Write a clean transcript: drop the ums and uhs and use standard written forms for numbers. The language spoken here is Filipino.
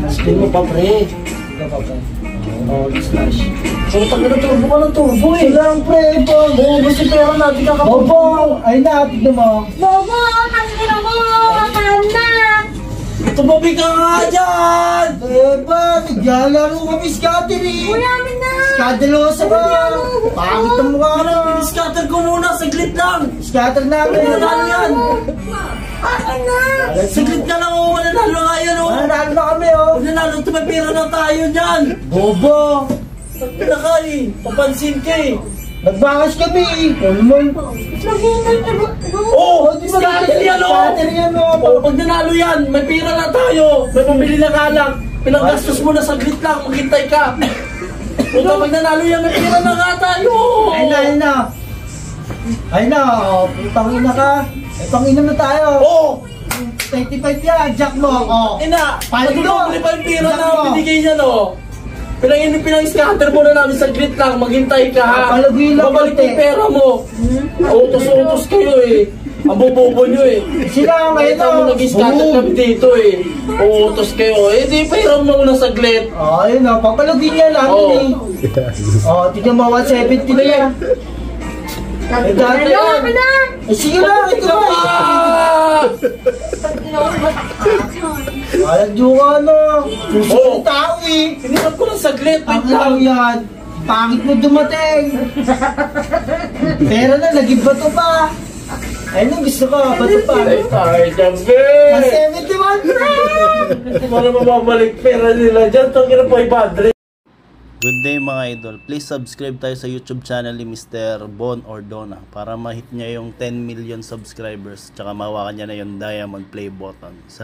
Spin mo pa, pre. Ikaw pa, pre. Oh, slash. So, tagal na turbo ka ng turbo eh. Silang pre, ito. Buhubos yung pera natin kakapag. Bobo! Ay na, tignan mo. Bobo! Tangina mo! Makahan na! Tumabi ka nga dyan! Diba? Naglalaro kami scatter eh. Uy, amin na! Scatterosa ka! Pangit ang mukha na. Scatter ko muna, saglit lang! Scatter namin. Nanalo yan! Akin na! Saglit ka lang, oh! Mananalo nga yan, oh! Mananalo na kami oh. Pag nanalo, tumapira na tayo dyan! Bobo! Pag pinaka eh! Papansin ka eh! Nagbakas kami eh. Ano naman? Oh! Scatter yan, oh! Scatter yan oh. Oh, pag nanalo yan, may pira na tayo! May pambili na kalang! Pinanggastos mo na saglit lang, maghintay ka! Puta, pag nanalo yan, may pira na nga tayo! Ay na, ay na. Ay na, oh. Putang ina ka. Pang-inom na tayo. Oh! 25 yan, jack mo. Oh. Ina, Paano patulong pa yung pira Jack na mo. binigay niya, no? Pinang-scatter mo na namin saglit lang, maghintay ka ha. Palagi lang, Babalik konti. yung pera mo. Utos-utos kayo eh. Ang bobobo nyo eh. Sila ang Kita mo nag-scatter kami dito eh. Utos kayo. Eh di pera mo muna saglit. Oh, ayun o. Papalagin niya lang eh. Oh, tignan mo 170 na yan. Eh, dati yan. Akin na! Eh, sige lang. Ito ba? Ah! Aladyo ka na. Susunod Oh. yung tao eh. Hinirap ko lang saglit. Wait Ang lang lang. yan. Pangit mo dumating. Pero na, naging bato pa. Ayun ang gusto ko, bato pa. Ay, gabi. Na 71 pa. Mga mababalik pera nila dyan. Tangin na 500. Good day mga idol. Please subscribe tayo sa YouTube channel ni Mr. Bon Ordona para ma-hit niya yung 10 million subscribers tsaka mawakan niya na yung diamond play button.